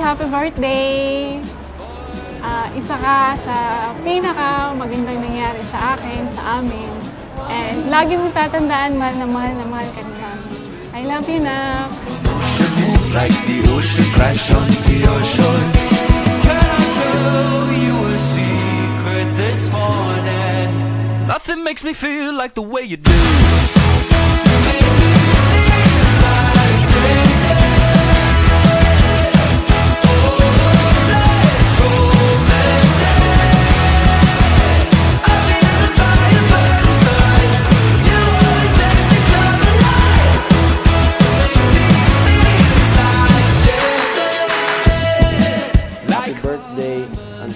happy birthday! Isa ka sa pinaka magandang nangyari sa akin, sa amin. And lagi mong tatandaan, mahal na mahal ka ni Mami. I love you, Nak! Move like the ocean, crash onto your shores. Can I tell you a secret this morning? Nothing makes me feel like the way you do. Make me feel like dancing.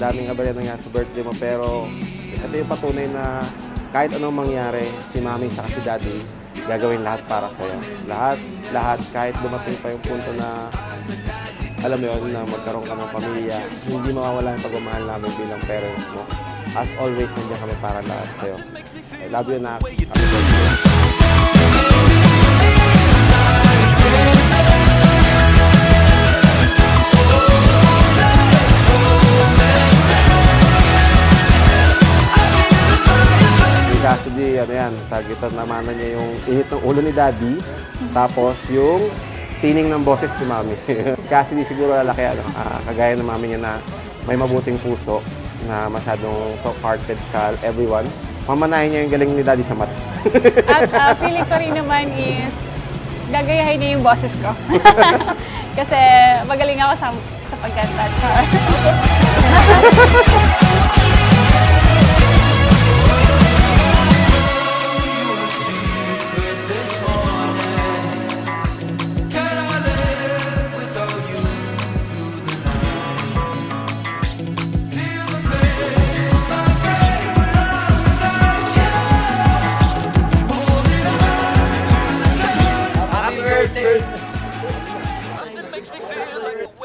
Daming kabarya na nga sa birthday mo, pero ito yung patunay na kahit anong mangyari, si Mami sa si Daddy, gagawin lahat para sa'yo. Lahat, kahit dumating pa yung punto na, alam mo yun, na magkaroon ka ng pamilya, hindi mawawala yung pagmamahal namin bilang parents mo. As always, nandiyan kami para lahat sa'yo. I love you, Nak. Happy birthday. Cassidy, ano yan, targetan naman na niya yung init ng ulo ni Daddy, tapos yung tining ng boses ni Mami. Cassidy siguro lalaki, kagaya ng Mami niya na may mabuting puso, na masyadong soft-hearted sa everyone. Mamanahin niya yung galing ni Daddy sa mat. At feeling ko rin naman is, gagayahin niya yung boses ko. Kasi magaling ako sa pagkanta. Char.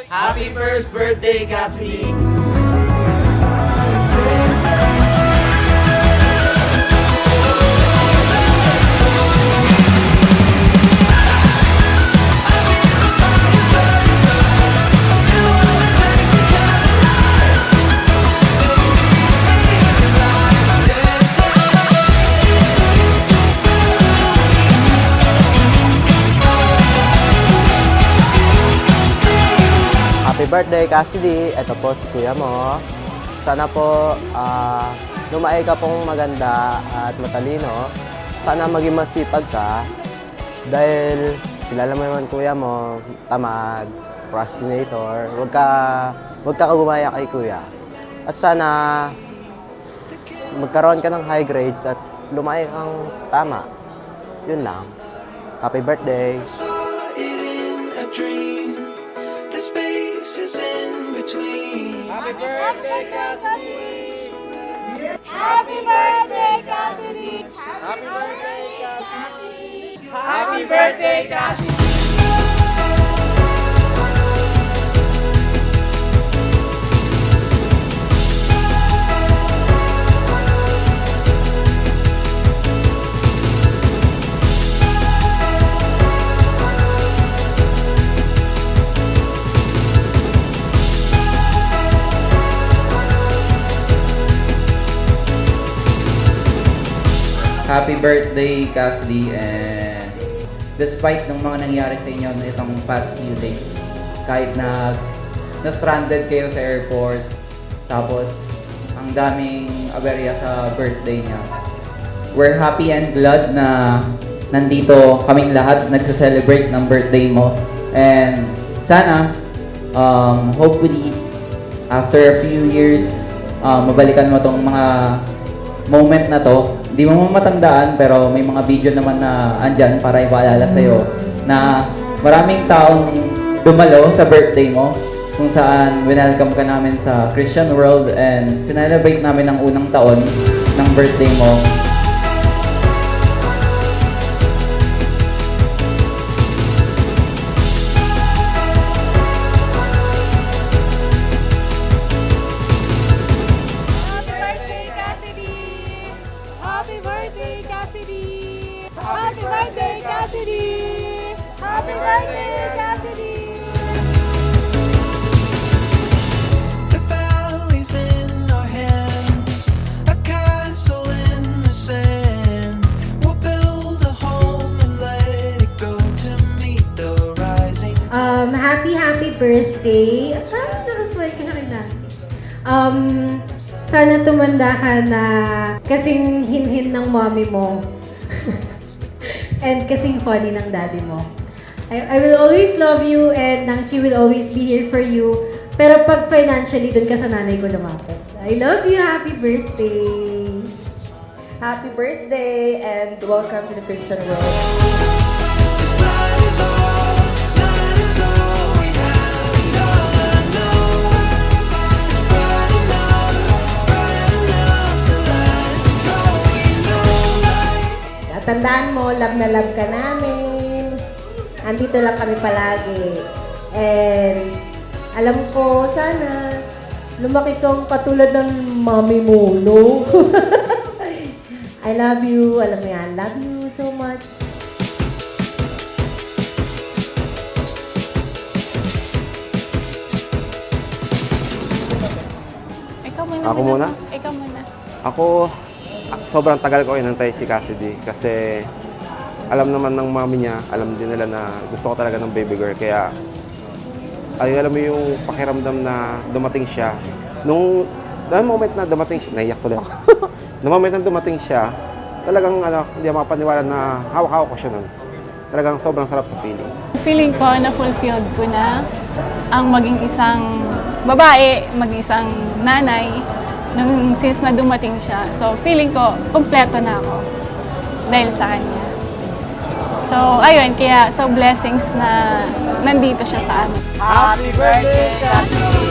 Happy first birthday, Cassidy! Happy birthday, Cassidy! Ito po si kuya mo. Sana po lumaki ka pong maganda at matalino. Sana maging masipag ka. Dahil kilala mo naman kuya mo, tamad, procrastinator. Huwag ka gumaya kay kuya. At sana magkaroon ka ng high grades at lumaki kang tama. Yun lang. Happy birthday! The space is in between. Happy birthday, Cassidy! Happy birthday, Cassidy! Happy birthday, Cassidy! Happy birthday, Cassidy! Happy birthday, Cassidy, and despite ng mga nangyari sa inyo na itong past few days, kahit na-stranded kayo sa airport, tapos ang daming aberya sa birthday niya, we're happy and glad na nandito kaming lahat nagsa-celebrate ng birthday mo. And sana, hopefully, after a few years, mabalikan mo tong mga moment na to. Hindi mo matandaan, pero may mga video naman na andyan para ipaalala sa'yo na maraming taong dumalo sa birthday mo, kung saan winelcome ka namin sa Christian World and sinelebrate namin ang unang taon ng birthday mo. Happy birthday, Cassidy! Happy birthday, Cassidy! Happy birthday, Cassidy! birthday. Nakasmile ka na rin natin. Sana tumanda ka na kasing hinhin ng mommy mo. And kasing funny ng daddy mo. I will always love you and Nangchi will always be here for you. Pero pag financially, dun ka sa nanay ko lumapit. I love you. Happy birthday. Happy birthday and welcome to the Christian world. This night is all we have, and all I know is bright enough to last. Going no light. Tandaan mo, love na love ka namin. Andito lang kami palagi. And alam ko, sana lumaki kang katulad ng mami mo, no? I love you. Alam mo yan. Love you so much. Ikaw muna. Ako muna? Ikaw muna. Ako, sobrang tagal ko inantay si Cassidy kasi alam naman ng mami niya, alam din nila na gusto ko talaga ng baby girl. Kaya, ay alam mo yung pakiramdam na dumating siya. Nung moment na dumating siya, naiyak tuloy ako. Nung moment na dumating siya, talagang hindi ako makapaniwala na hawak-hawak ko siya nun. Talagang sobrang sarap sa feeling. Feeling ko na fulfilled ko na ang maging isang babae, maging isang nanay, since na dumating siya. So feeling ko, kumpleto na ako dahil sa kanya. So ayun, kaya so blessings na nandito siya sa amin. Happy birthday, Cassie!